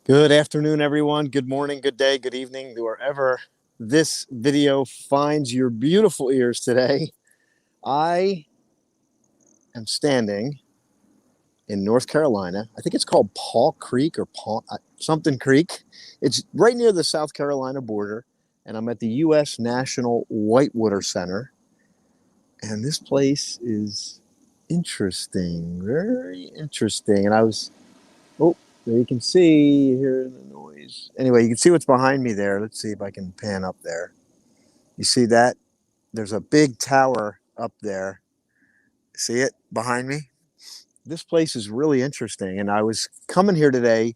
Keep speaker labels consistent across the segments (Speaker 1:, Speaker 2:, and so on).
Speaker 1: Good afternoon, everyone. Good morning, good day, good evening, wherever this video finds your beautiful ears today. I am standing in North Carolina. I think it's called Paw Creek or something Creek. It's right near the South Carolina border, and I'm at the U.S. National Whitewater Center. And this place is interesting, very interesting. Oh, there you can see, you hear the noise. Anyway, you can see what's behind me there. Let's see if I can pan up there. You see that? There's a big tower up there. See it behind me? This place is really interesting. And I was coming here today.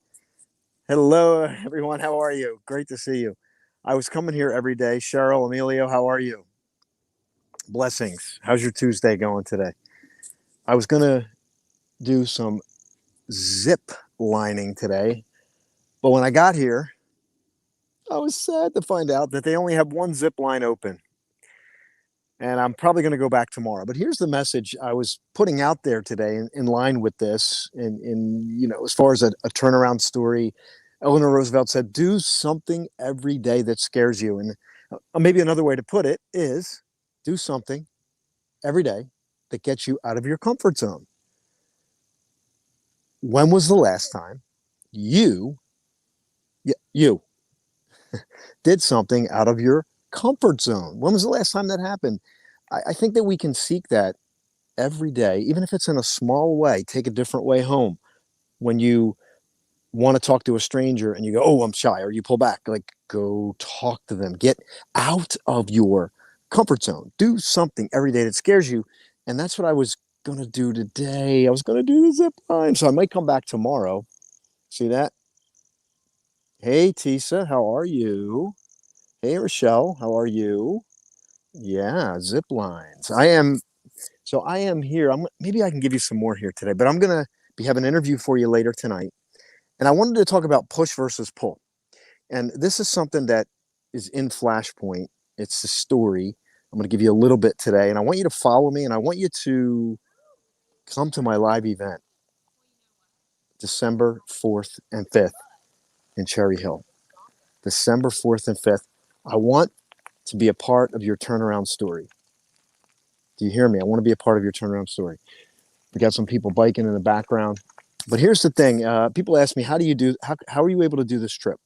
Speaker 1: Hello, everyone. How are you? Great to see you. I was coming here every day. Cheryl, Emilio, how are you? Blessings. How's your Tuesday going today? I was going to do some zip lining today. But when I got here, I was sad to find out that they only have one zip line open. And I'm probably going to go back tomorrow. But here's the message I was putting out there today in line with this. As far as a turnaround story, Eleanor Roosevelt said, do something every day that scares you. And maybe another way to put it is do something every day that gets you out of your comfort zone. When was the last time you did something out of your comfort zone? When was the last time that happened? I think that we can seek that every day, even if it's in a small way. Take a different way home. When you want to talk to a stranger and you go, oh, I'm shy, or you pull back, like go talk to them. Get out of your comfort zone. Do something every day that scares you. And that's what I was going to do today. I was going to do the zip line. So I might come back tomorrow. See that? Hey, Tisa, how are you? Hey, Rochelle, how are you? Yeah, zip lines. I am here. Maybe I can give you some more here today, but I'm going to have an interview for you later tonight. And I wanted to talk about push versus pull. And this is something that is in Flashpoint. It's a story. I'm going to give you a little bit today, and I want you to follow me, and I want you to come to my live event December 4th and 5th in Cherry Hill. December 4th and 5th. I want to be a part of your turnaround story. Do you hear me? I want to be a part of your turnaround story. We got some people biking in the background. But here's the thing. People ask me, how are you able to do this trip?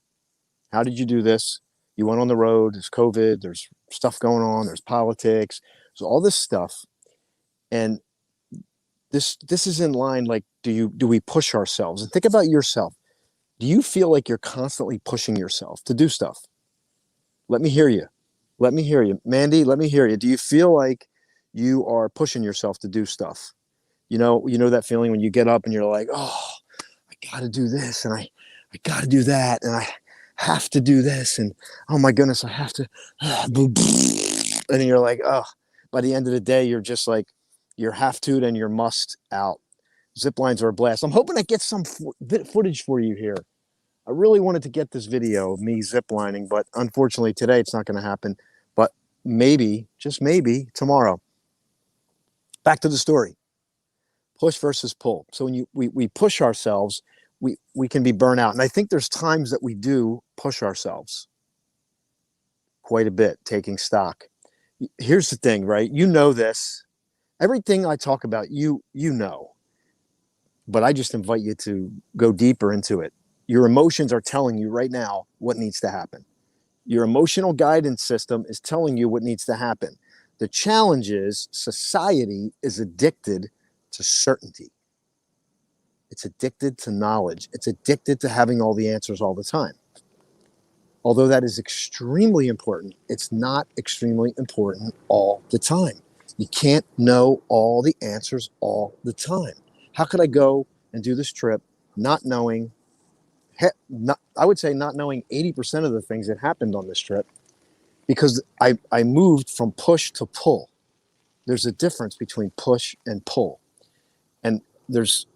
Speaker 1: How did you do this? You went on the road. There's COVID. There's stuff going on. There's politics. There's all this stuff. And this is in line. Like, do we push ourselves? And think about yourself. Do you feel like you're constantly pushing yourself to do stuff? Let me hear you. Let me hear you. Mandy, let me hear you. Do you feel like you are pushing yourself to do stuff? You know that feeling when you get up and you're like, oh, I got to do this and I got to do that and I have to do this and oh my goodness, I have to. And you're like, oh, by the end of the day, you're just like, your have to and your must out. Zip lines are a blast. I'm hoping I get some footage for you here. I really wanted to get this video of me ziplining, but unfortunately today it's not going to happen. But maybe, just maybe, tomorrow. Back to the story. Push versus pull. So when we push ourselves, we can be burnt out. And I think there's times that we do push ourselves quite a bit, taking stock. Here's the thing, right? You know this. Everything I talk about, you know. But I just invite you to go deeper into it. Your emotions are telling you right now what needs to happen. Your emotional guidance system is telling you what needs to happen. The challenge is society is addicted to certainty. It's addicted to knowledge. It's addicted to having all the answers all the time. Although that is extremely important, it's not extremely important all the time. You can't know all the answers all the time. How could I go and do this trip not knowing, I would say not knowing 80% of the things that happened on this trip? Because I moved from push to pull. There's a difference between push and pull. And there's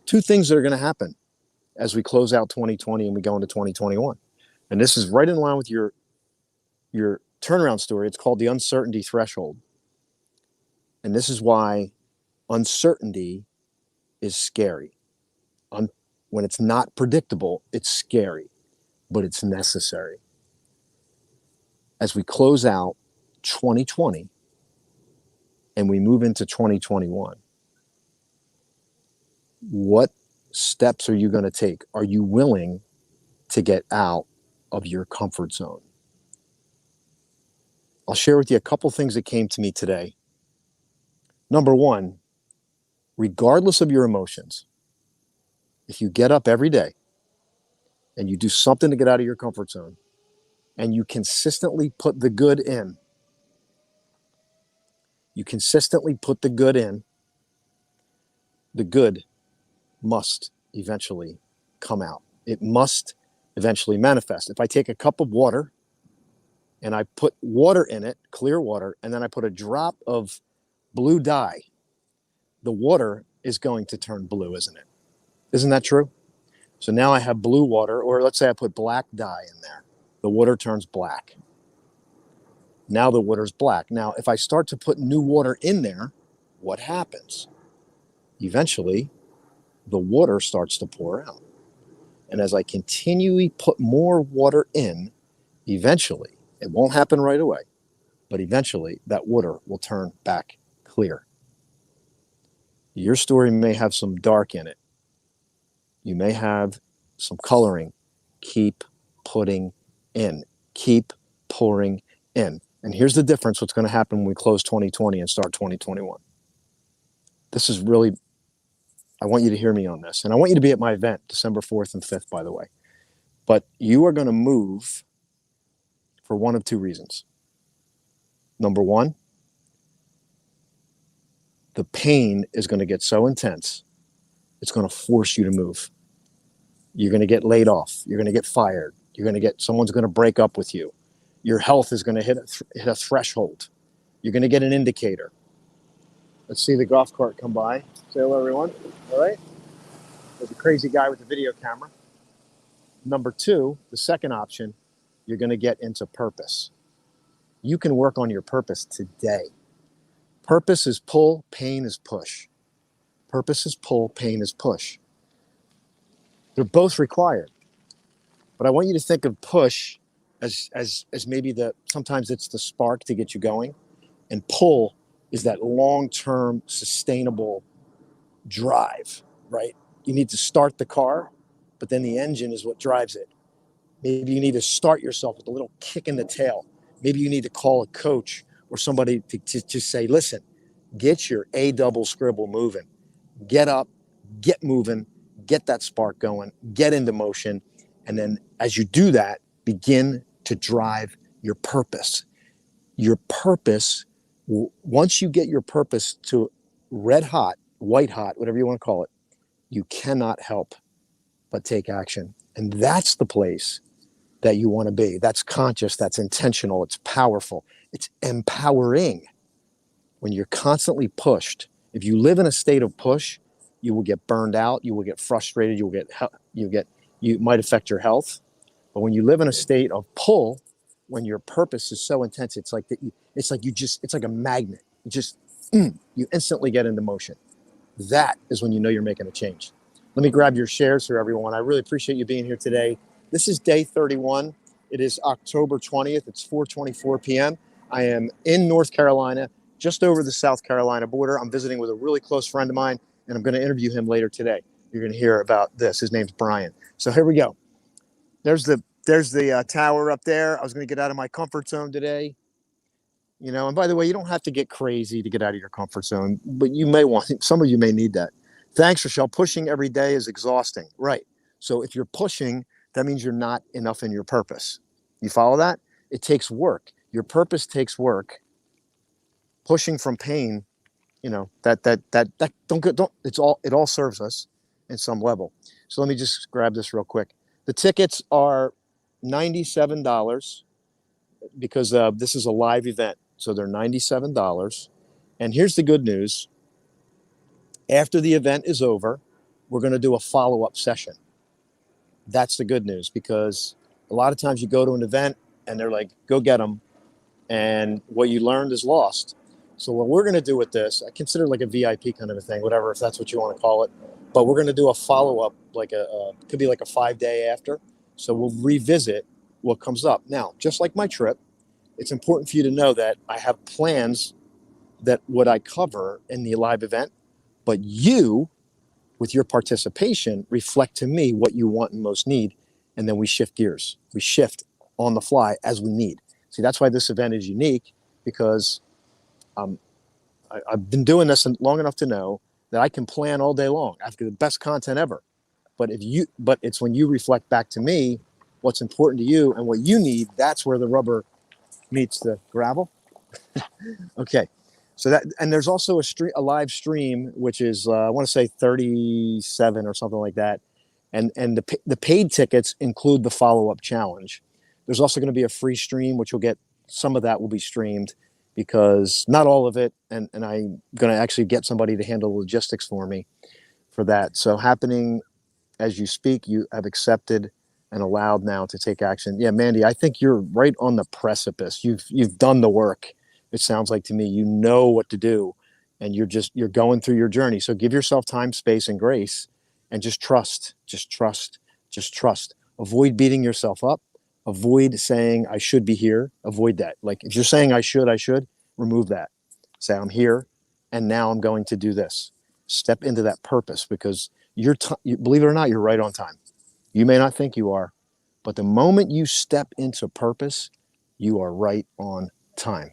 Speaker 1: two things that are going to happen as we close out 2020 and we go into 2021. And this is right in line with your turnaround story. It's called the uncertainty threshold. And this is why uncertainty is scary. When it's not predictable, it's scary, but it's necessary. As we close out 2020 and we move into 2021, what steps are you going to take? Are you willing to get out of your comfort zone? I'll share with you a couple things that came to me today. Number one, regardless of your emotions, if you get up every day and you do something to get out of your comfort zone and you consistently put the good in, the good must eventually come out. It must eventually manifest. If I take a cup of water and I put water in it, clear water, and then I put a drop of blue dye, the water is going to turn blue, isn't it? Isn't that true? So now I have blue water, or let's say I put black dye in there. The water turns black. Now the water's black. Now, if I start to put new water in there, what happens? Eventually, the water starts to pour out. And as I continually put more water in, eventually, it won't happen right away, but eventually that water will turn back clear. Your story may have some dark in it. You may have some coloring. Keep putting in. Keep pouring in. And here's the difference, what's going to happen when we close 2020 and start 2021. This is really, I want you to hear me on this. And I want you to be at my event, December 4th and 5th, by the way. But you are going to move for one of two reasons. Number one, the pain is going to get so intense, it's going to force you to move. You're going to get laid off. You're going to get fired. Someone's going to break up with you. Your health is going to hit a threshold. You're going to get an indicator. Let's see the golf cart come by. Say hello, everyone. All right. There's a crazy guy with a video camera. Number two, the second option, you're going to get into purpose. You can work on your purpose today. Purpose is pull, pain is push. Purpose is pull, pain is push. They're both required. But I want you to think of push as maybe sometimes it's the spark to get you going, and pull is that long-term sustainable drive, right? You need to start the car, but then the engine is what drives it. Maybe you need to start yourself with a little kick in the tail. Maybe you need to call a coach or somebody to say, listen, get your A double scribble moving. Get up, get moving, get that spark going, get into motion. And then as you do that, begin to drive your purpose. Your purpose, once you get your purpose to red hot, white hot, whatever you want to call it, you cannot help but take action. And that's the place that you want to be. That's conscious, that's intentional, it's powerful, it's empowering. When you're constantly pushed, if you live in a state of push, you will get burned out, you will get frustrated, you might affect your health. But when you live in a state of pull, when your purpose is so intense, it's like a magnet. You instantly get into motion. That is when you know you're making a change. Let me grab your shares here, everyone. I really appreciate you being here today. This is day 31. It is October 20th. It's 4:24 p.m. I am in North Carolina, just over the South Carolina border. I'm visiting with a really close friend of mine, and I'm going to interview him later today. You're going to hear about this. His name's Brian. So here we go. There's the tower up there. I was going to get out of my comfort zone today. And by the way, you don't have to get crazy to get out of your comfort zone, but some of you may need that. Thanks, Rochelle. Pushing every day is exhausting. Right. So if you're pushing, that means you're not enough in your purpose. You follow that? It takes work. Your purpose takes work. Pushing from pain, it all serves us in some level. So let me just grab this real quick. The tickets are $97 because this is a live event. So they're $97. And here's the good news. After the event is over, we're going to do a follow-up session. That's the good news, because a lot of times you go to an event and they're like, go get them. And what you learned is lost. So what we're going to do with this, I consider like a VIP kind of a thing, whatever, if that's what you want to call it. but we're going to do a follow-up, like could be like a 5-day after. So we'll revisit what comes up. Now, just like my trip, it's important for you to know that I have plans that what I cover in the live event, but you, with your participation, reflect to me what you want and most need, and then we shift gears. We shift on the fly as we need. See, that's why this event is unique, because I've been doing this long enough to know that I can plan all day long. I've got the best content ever. But it's when you reflect back to me what's important to you and what you need. That's where the rubber meets the gravel. Okay. So that, and there's also a live stream, which is I want to say 37 or something like that, and the paid tickets include the follow-up challenge. There's also going to be a free stream, which you'll get. Some of that will be streamed, because not all of it, and I'm going to actually get somebody to handle logistics for me for that. So happening as you speak, you have accepted and allowed now to take action. Yeah, Mandy, I think you're right on the precipice. You've done the work. It sounds like to me you know what to do, and you're going through your journey. So give yourself time, space, and grace, and just trust. Just trust. Just trust. Avoid beating yourself up. Avoid saying I should be here. Avoid that. Like if you're saying I should, remove that. Say I'm here, and now I'm going to do this. Step into that purpose, because believe it or not, you're right on time. You may not think you are, but the moment you step into purpose, you are right on time.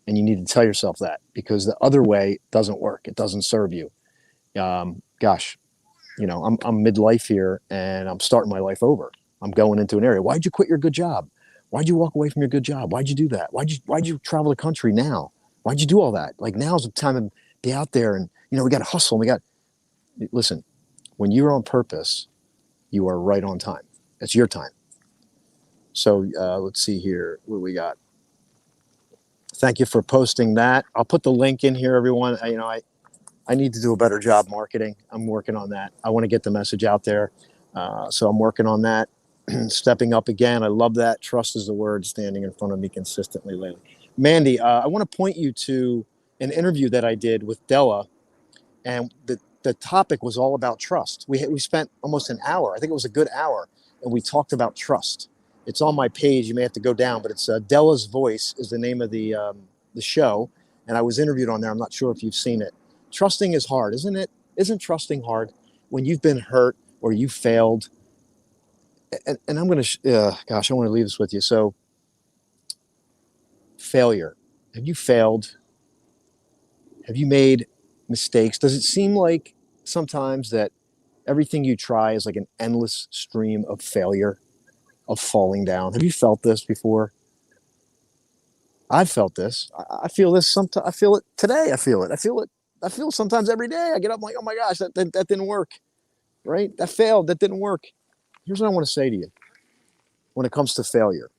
Speaker 1: And you need to tell yourself that, because the other way doesn't work. It doesn't serve you. Gosh, I'm midlife here, and I'm starting my life over. I'm going into an area. Why'd you quit your good job? Why'd you walk away from your good job? Why'd you do that? Why'd you travel the country now? Why'd you do all that? Like, now's the time to be out there, and we got to hustle. And listen, when you're on purpose, you are right on time. It's your time. So let's see here. What do we got? Thank you for posting that. I'll put the link in here, everyone. I need to do a better job marketing. I'm working on that. I want to get the message out there. So I'm working on that. Stepping up again. I love that. Trust is the word standing in front of me consistently lately. Mandy, I want to point you to an interview that I did with Della, and the topic was all about trust. We spent almost an hour. I think it was a good hour, and we talked about trust. It's on my page. You may have to go down, but it's Della's Voice is the name of the show, and I was interviewed on there. I'm not sure if you've seen it. Trusting is hard, isn't it? Isn't trusting hard when you've been hurt or you failed? And I'm going to, gosh, I want to leave this with you. So, failure. Have you failed? Have you made mistakes? Does it seem like sometimes that everything you try is like an endless stream of failure, of falling down? Have you felt this before? I've felt this. I feel this sometimes. I feel it today. I feel it. I feel it. I feel sometimes every day. I get up like, oh my gosh, that didn't work. Right? That failed. That didn't work. Here's what I want to say to you when it comes to failure.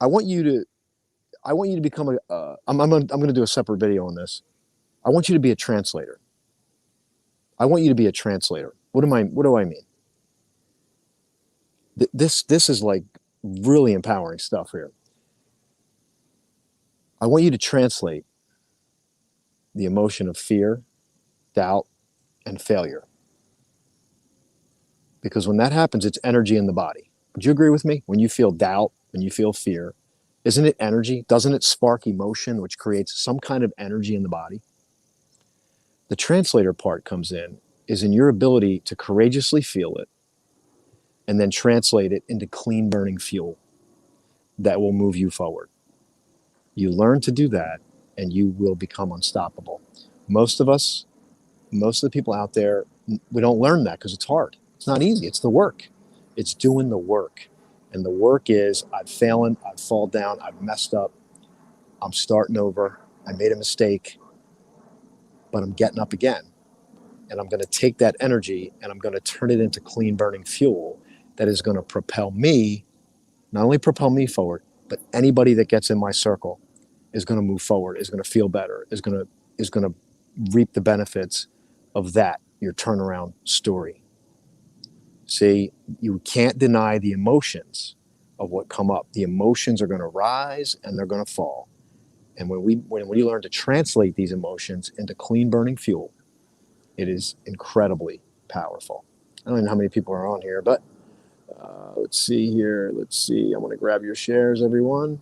Speaker 1: I want you to become I'm going to do a separate video on this. I want you to be a translator. I want you to be a translator. What do I mean? This is like really empowering stuff here. I want you to translate the emotion of fear, doubt, and failure. Because when that happens, it's energy in the body. Would you agree with me? When you feel doubt, when you feel fear, isn't it energy? Doesn't it spark emotion, which creates some kind of energy in the body? The translator part comes is in your ability to courageously feel it and then translate it into clean burning fuel that will move you forward. You learn to do that, and you will become unstoppable. Most of the people out there, we don't learn that because it's hard. It's not easy. It's the work. It's doing the work. And the work is, I've fallen, I've fallen down, I've messed up, I'm starting over, I made a mistake, but I'm getting up again. And I'm going to take that energy and I'm going to turn it into clean burning fuel that is going to propel me, not only propel me forward, but anybody that gets in my circle is going to move forward, is going to feel better, is going to reap the benefits of that, your turnaround story. See, you can't deny the emotions of what come up. The emotions are going to rise and they're going to fall. And when we learn to translate these emotions into clean burning fuel, It is incredibly powerful. I don't know how many people are on here, but let's see here. Let's see. I want to grab your shares, everyone.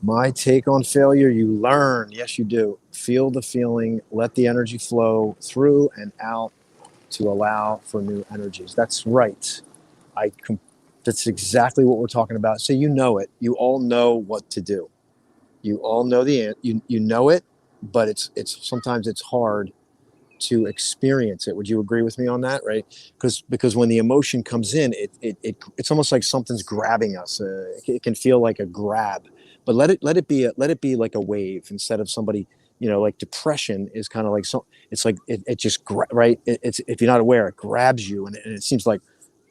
Speaker 1: My take on failure, you learn. Yes, you do. Feel the feeling, let the energy flow through and out to allow for new energies. That's right. That's exactly what we're talking about. So you know it. You all know what to do. You all know you know it, but it's sometimes it's hard to experience it. Would you agree with me on that? Right? Because when the emotion comes in, it's almost like something's grabbing us. It can feel like a grab, but let it be like a wave instead of somebody. Like depression is kind of like it's like it just right. It's if you're not aware, it grabs you, and it seems like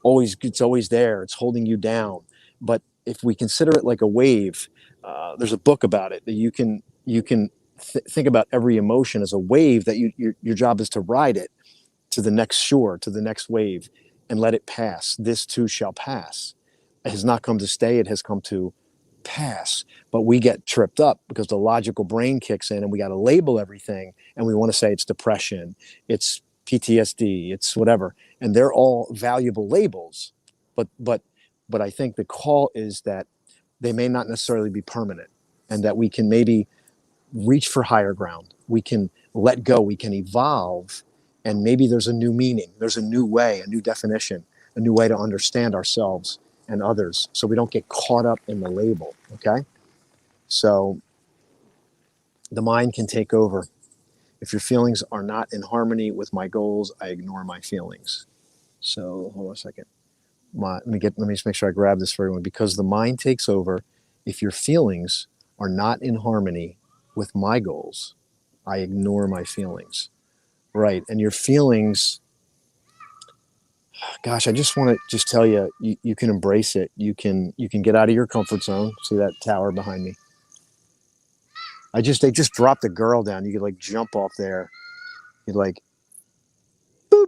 Speaker 1: it's always there. It's holding you down. But if we consider it like a wave, there's a book about it that you can think about every emotion as a wave that your job is to ride it to the next shore, to the next wave, and let it pass. This too shall pass. It has not come to stay. It has come to pass. But we get tripped up because the logical brain kicks in and we got to label everything. And we want to say it's depression, it's PTSD, it's whatever. And they're all valuable labels. But I think the call is that they may not necessarily be permanent, and that we can maybe reach for higher ground. We can let go. We can evolve. And maybe there's a new meaning. There's a new way, a new definition, a new way to understand ourselves and others, so we don't get caught up in the label. Okay? So the mind can take over. If your feelings are not in harmony with my goals, I ignore my feelings. So hold on a second. Let me just make sure I grab this for everyone. Because the mind takes over, if your feelings are not in harmony with my goals, I ignore my feelings. Right. And your feelings, gosh, I just want to just tell you, you can embrace it. You can get out of your comfort zone. See that tower behind me? They just dropped a girl down. You could like jump off there. You'd like boop,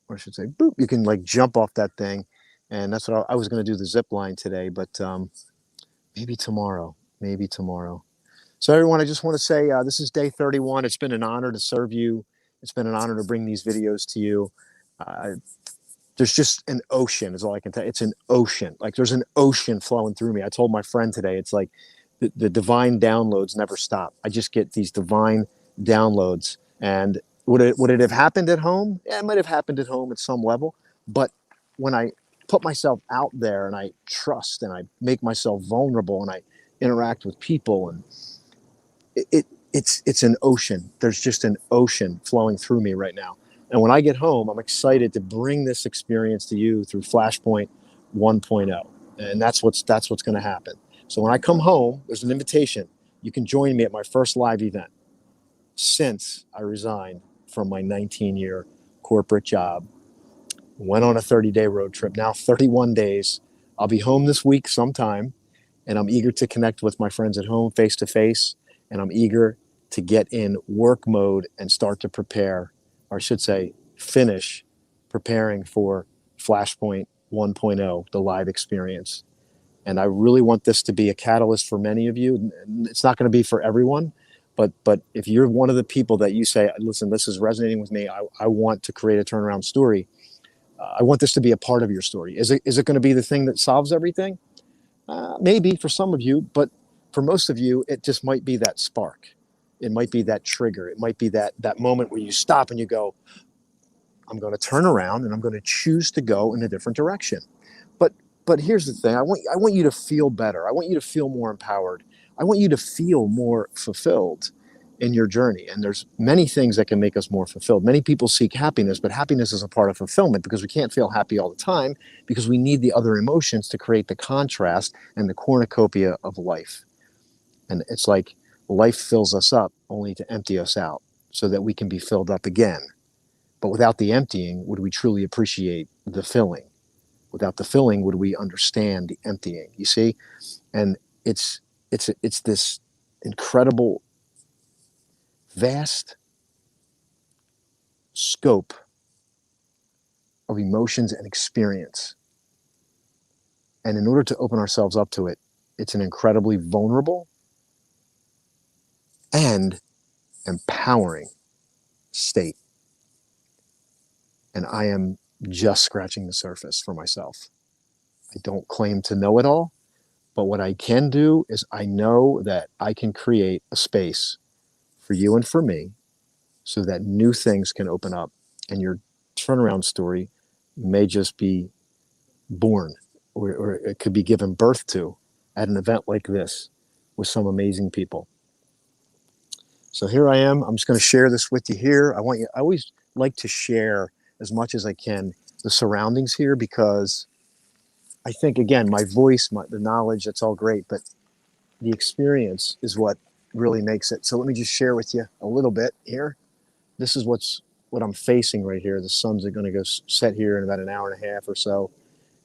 Speaker 1: or I should say boop. You can like jump off that thing. And that's what I was going to do, the zip line today, but maybe tomorrow. Maybe tomorrow. So everyone, I just want to say this is day 31. It's been an honor to serve you. It's been an honor to bring these videos to you. Uh, there's just an ocean is all I can tell you. It's an ocean. Like there's an ocean flowing through me. I told my friend today, it's like the divine downloads never stop. I just get these divine downloads. And would it have happened at home? Yeah, it might have happened at home at some level. But when I put myself out there and I trust and I make myself vulnerable and I interact with people, and it's an ocean. There's just an ocean flowing through me right now. And when I get home, I'm excited to bring this experience to you through Flashpoint 1.0. And that's what's going to happen. So when I come home, there's an invitation. You can join me at my first live event since I resigned from my 19-year corporate job. Went on a 30-day road trip. Now 31 days. I'll be home this week sometime, and I'm eager to connect with my friends at home face to face, and I'm eager to get in work mode and start to prepare, or I should say finish preparing for Flashpoint 1.0, the live experience. And I really want this to be a catalyst for many of you. It's not going to be for everyone, but if you're one of the people that you say, listen, this is resonating with me, I want to create a turnaround story. I want this to be a part of your story. Is it going to be the thing that solves everything? Maybe for some of you, but for most of you, it just might be that spark. It might be that trigger. It might be that moment where you stop and you go, I'm going to turn around and I'm going to choose to go in a different direction. But here's the thing. I want you to feel better. I want you to feel more empowered. I want you to feel more fulfilled in your journey. And there's many things that can make us more fulfilled. Many people seek happiness, but happiness is a part of fulfillment because we can't feel happy all the time because we need the other emotions to create the contrast and the cornucopia of life. And it's like life fills us up only to empty us out so that we can be filled up again. But without the emptying, would we truly appreciate the filling? Without the filling, would we understand the emptying? You see? And it's this incredible, vast scope of emotions and experience. And in order to open ourselves up to it, it's an incredibly vulnerable and empowering state. And I am just scratching the surface for myself. I don't claim to know it all, but what I can do is I know that I can create a space for you and for me so that new things can open up. And your turnaround story may just be born, or it could be given birth to at an event like this with some amazing people. So here I am. I'm just going to share this with you here. I always like to share as much as I can the surroundings here, because I think, again, my voice, the knowledge, that's all great, but the experience is what really makes it. So let me just share with you a little bit here. This is what I'm facing right here. The sun's going to go set here in about an hour and a half or so.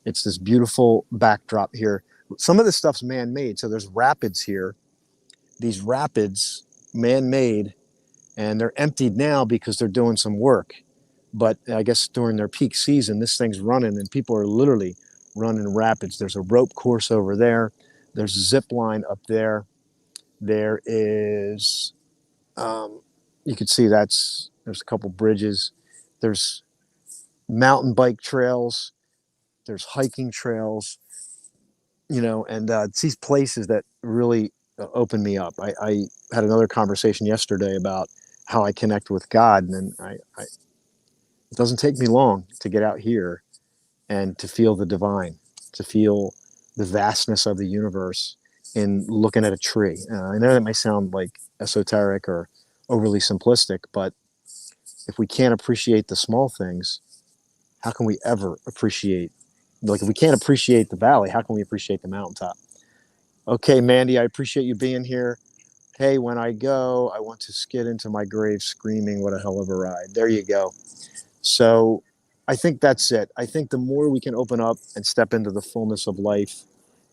Speaker 1: It's this beautiful backdrop here. Some of this stuff's man-made. So there's rapids here. These rapids, man-made, and they're emptied now because they're doing some work. But I guess during their peak season, this thing's running and people are literally running rapids. There's a rope course over there. There's a zip line up there. There is, you can see there's a couple bridges. There's mountain bike trails. There's hiking trails, and it's these places that really open me up. I had another conversation yesterday about how I connect with God, and it doesn't take me long to get out here and to feel the divine, to feel the vastness of the universe in looking at a tree. I know that may sound like esoteric or overly simplistic, but if we can't appreciate the small things, how can we ever appreciate? Like, if we can't appreciate the valley, how can we appreciate the mountaintop? Okay, Mandy, I appreciate you being here. Hey, when I go, I want to skid into my grave screaming, what a hell of a ride. There you go. So I think that's it. I think the more we can open up and step into the fullness of life,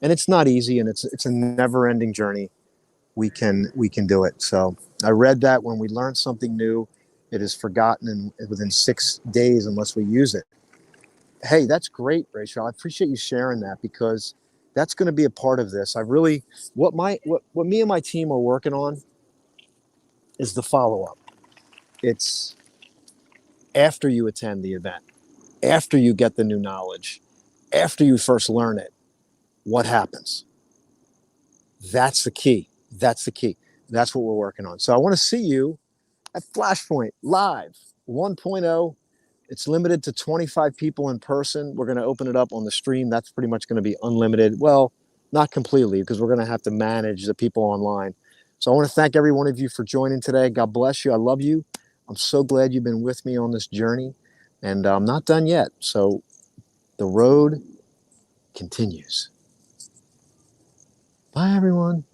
Speaker 1: and it's not easy, and it's a never-ending journey, we can do it. So I read that when we learn something new, it is forgotten within 6 days unless we use it. Hey, that's great, Rachel. I appreciate you sharing that, because that's going to be a part of this. I really, what me and my team are working on is the follow-up. It's after you attend the event, after you get the new knowledge, after you first learn it, what happens? That's the key. That's the key. That's what we're working on. So I want to see you at Flashpoint Live 1.0. It's limited to 25 people in person. We're going to open it up on the stream. That's pretty much going to be unlimited. Well, not completely, because we're going to have to manage the people online. So I want to thank every one of you for joining today. God bless you. I love you. I'm so glad you've been with me on this journey. And I'm not done yet. So the road continues. Bye, everyone.